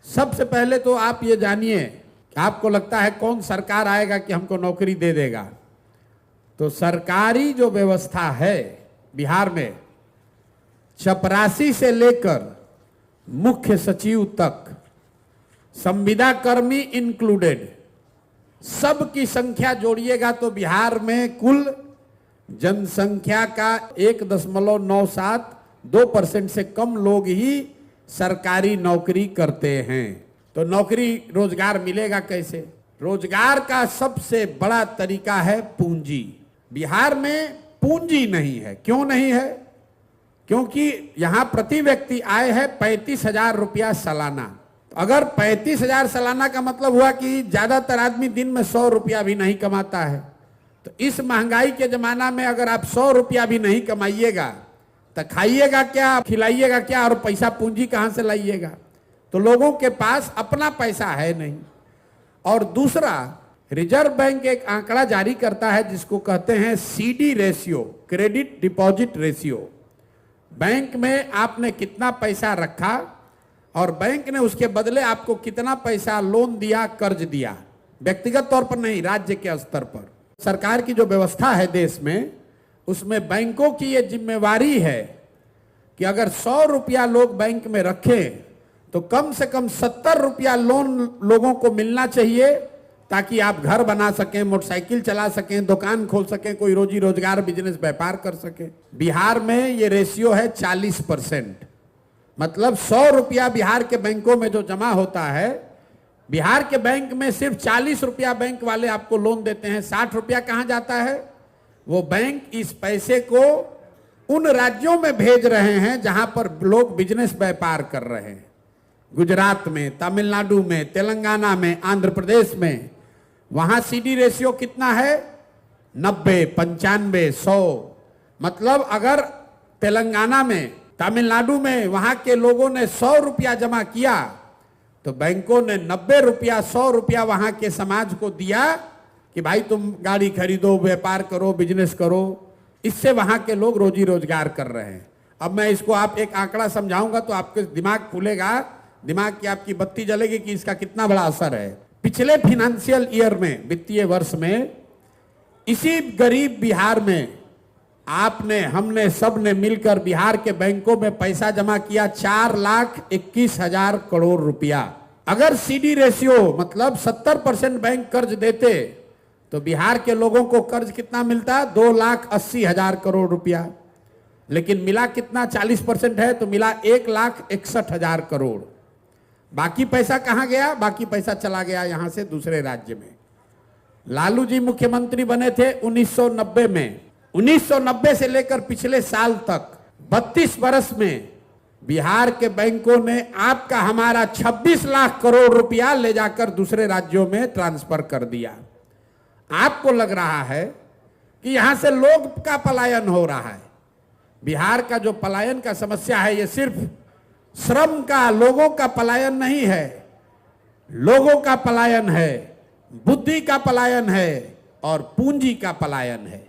सबसे पहले तो आप ये जानिए कि आपको लगता है कौन सरकार आएगा कि हमको नौकरी दे देगा। तो सरकारी जो व्यवस्था है बिहार में, चपरासी से लेकर मुख्य सचिव तक, संविदा कर्मी इंक्लूडेड, सबकी संख्या जोड़िएगा तो बिहार में कुल जनसंख्या का 1.972% से कम लोग ही सरकारी नौकरी करते हैं। तो नौकरी रोजगार मिलेगा कैसे? रोजगार का सबसे बड़ा तरीका है पूंजी। बिहार में पूंजी नहीं है। क्यों नहीं है? क्योंकि यहां प्रति व्यक्ति आय है 35,000 रुपया सालाना। अगर 35,000 सालाना का मतलब हुआ कि ज्यादातर आदमी दिन में 100 रुपया भी नहीं कमाता है। तो इस महंगाई के जमाना में अगर आप 100 रुपया भी नहीं कमाइएगा तो खाइएगा क्या, खिलाइएगा क्या, और पैसा पूंजी कहां से लाइएगा? तो लोगों के पास अपना पैसा है नहीं। और दूसरा, रिजर्व बैंक एक आंकड़ा जारी करता है जिसको कहते हैं CD ratio, credit deposit ratio. Bank में आपने कितना पैसा रखा और बैंक ने उसके बदले आपको कितना पैसा लोन दिया, कर्ज दिया, व्यक्तिगत तौर पर नहीं, राज्य के स्तर पर। सरकार की जो व्यवस्था है देश में, उसमें बैंकों की ये जिम्मेवारी है कि अगर 100 रुपया लोग बैंक में रखें तो कम से कम 70 रुपया लोन लोगों को मिलना चाहिए, ताकि आप घर बना सकें, मोटरसाइकिल चला सकें, दुकान खोल सकें, कोई रोजी रोजगार बिजनेस व्यापार कर सकें। बिहार में ये रेशियो है 40%। मतलब 100 रुपया बिहार के बैंकों में जो जमा होता है, बिहार के बैंक में सिर्फ 40 रुपया बैंक वाले आपको लोन देते हैं। 60 रुपया कहां जाता है? वो बैंक इस पैसे को उन राज्यों में भेज रहे हैं जहां पर लोग बिजनेस व्यापार कर रहे हैं। गुजरात में, तमिलनाडु में, तेलंगाना में, आंध्र प्रदेश में। वहां CD रेशियो कितना है? 90, 95, 100। मतलब अगर तेलंगाना में, तमिलनाडु में वहां के लोगों ने 100 रुपया जमा किया तो बैंकों ने 90 रुपया, 100 रुपया वहां के समाज को दिया कि भाई तुम गाड़ी खरीदो, व्यापार करो, बिजनेस करो। इससे वहां के लोग रोजी रोजगार कर रहे हैं। अब मैं इसको आप एक आंकड़ा समझाऊंगा तो आपके दिमाग खुलेगा, दिमाग की आपकी बत्ती जलेगी कि इसका कितना बड़ा असर है। पिछले फाइनेंशियल ईयर में, वित्तीय वर्ष में, इसी गरीब बिहार में आपने, हमने, सब ने मिलकर बिहार के बैंकों में पैसा जमा किया 4,21,000 करोड़ रुपया। अगर CD रेशियो मतलब 70% बैंक कर्ज देते तो बिहार के लोगों को कर्ज कितना मिलता? 2,80,000 करोड़ रुपया। लेकिन मिला कितना? 40% है तो मिला 1,61,000 करोड़। बाकी पैसा कहां गया? बाकी पैसा चला गया यहां से दूसरे राज्य में। लालू जी मुख्यमंत्री बने थे 1990 में। 1990 से लेकर पिछले साल तक 32 वर्ष में बिहार के बैंकों ने आपका, हमारा 26 लाख करोड़ रुपया ले जाकर दूसरे राज्यों में ट्रांसफर कर दिया। आपको लग रहा है कि यहां से लोग का पलायन हो रहा है। बिहार का जो पलायन का समस्या है, ये सिर्फ श्रम का, लोगों का पलायन नहीं है। लोगों का पलायन है, बुद्धि का पलायन है और पूंजी का पलायन है।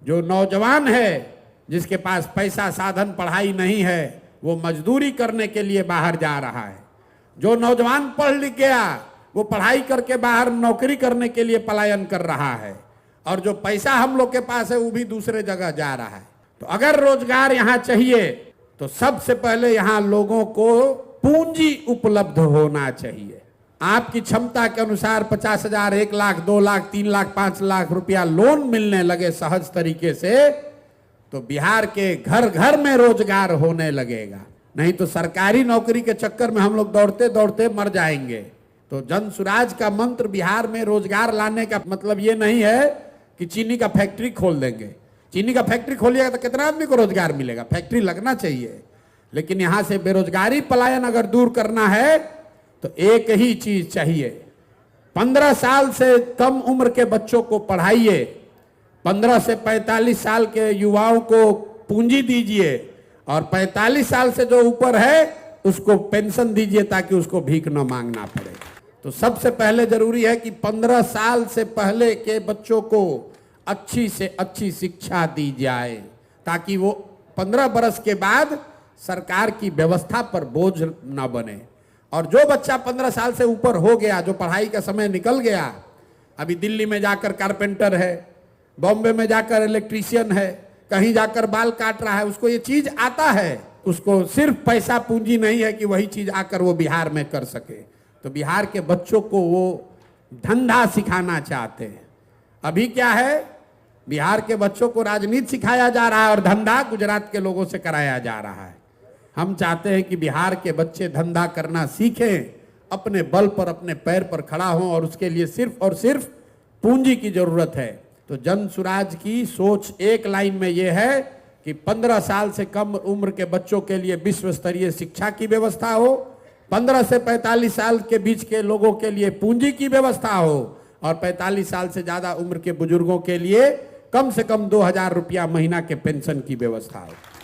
जो नौजवान है, जिसके पास पैसा, साधन, पढ़ाई नहीं है, वो मजदूरी करने के लिए बाहर जा रहा है। जो नौजवान पढ़ लिख गया, वो पढ़ाई करके बाहर नौकरी करने के लिए पलायन कर रहा है। और जो पैसा हम लोग के पास है वो भी दूसरे जगह जा रहा है। तो अगर रोजगार यहां चाहिए तो सबसे पहले यहां लोगों को पूंजी उपलब्ध होना चाहिए। आपकी क्षमता के अनुसार 50,000, 1 लाख, 2 लाख, 3 लाख, 5 लाख रुपया लोन मिलने लगे सहज तरीके से तो बिहार के घर घर में रोजगार होने लगेगा। नहीं तो सरकारी नौकरी के चक्कर में हम लोग दौड़ते दौड़ते मर जाएंगे। तो जन सुराज का मंत्र बिहार में रोजगार लाने का मतलब ये नहीं है कि चीनी का फैक्ट्री खोल देंगे। चीनी का फैक्ट्री खोलिएगा तो कितना आदमी को रोजगार मिलेगा? फैक्ट्री लगना चाहिए। लेकिन यहां से बेरोजगारी पलायन अगर दूर करना है तो एक ही चीज चाहिए। 15 साल से कम उम्र के बच्चों को पढ़ाइए, 15 से 45 साल के युवाओं को पूंजी दीजिए और 45 साल से जो ऊपर है उसको पेंशन दीजिए ताकि उसको भीख न मांगना पड़े। तो सबसे पहले जरूरी है कि 15 साल से पहले के बच्चों को अच्छी से अच्छी शिक्षा दी जाए ताकि वो 15 बरस के बाद सरकार की व्यवस्था पर बोझ न बने। और जो बच्चा 15 साल से ऊपर हो गया, जो पढ़ाई का समय निकल गया, अभी दिल्ली में जाकर कारपेंटर है, बॉम्बे में जाकर इलेक्ट्रीशियन है, कहीं जाकर बाल काट रहा है, उसको ये चीज आता है, उसको सिर्फ पैसा पूंजी नहीं है कि वही चीज आकर वो बिहार में कर सके। तो बिहार के बच्चों को वो धंधा सिखाना चाहते हैं। अभी क्या है, बिहार के बच्चों को राजनीति सिखाया जा रहा है और धंधा गुजरात के लोगों से कराया जा रहा है। हम चाहते हैं कि बिहार के बच्चे धंधा करना सीखें, अपने बल पर अपने पैर पर खड़ा हों, और उसके लिए सिर्फ और सिर्फ पूंजी की जरूरत है। तो जन सुराज की सोच एक लाइन में यह है कि 15 साल से कम उम्र के बच्चों के लिए विश्व स्तरीय शिक्षा की व्यवस्था हो, 15 से 45 साल के बीच के लोगों के लिए पूंजी की व्यवस्था हो, और 45 साल से ज्यादा उम्र के बुजुर्गों के लिए कम से कम 2000 रुपया महीना के पेंशन की व्यवस्था हो।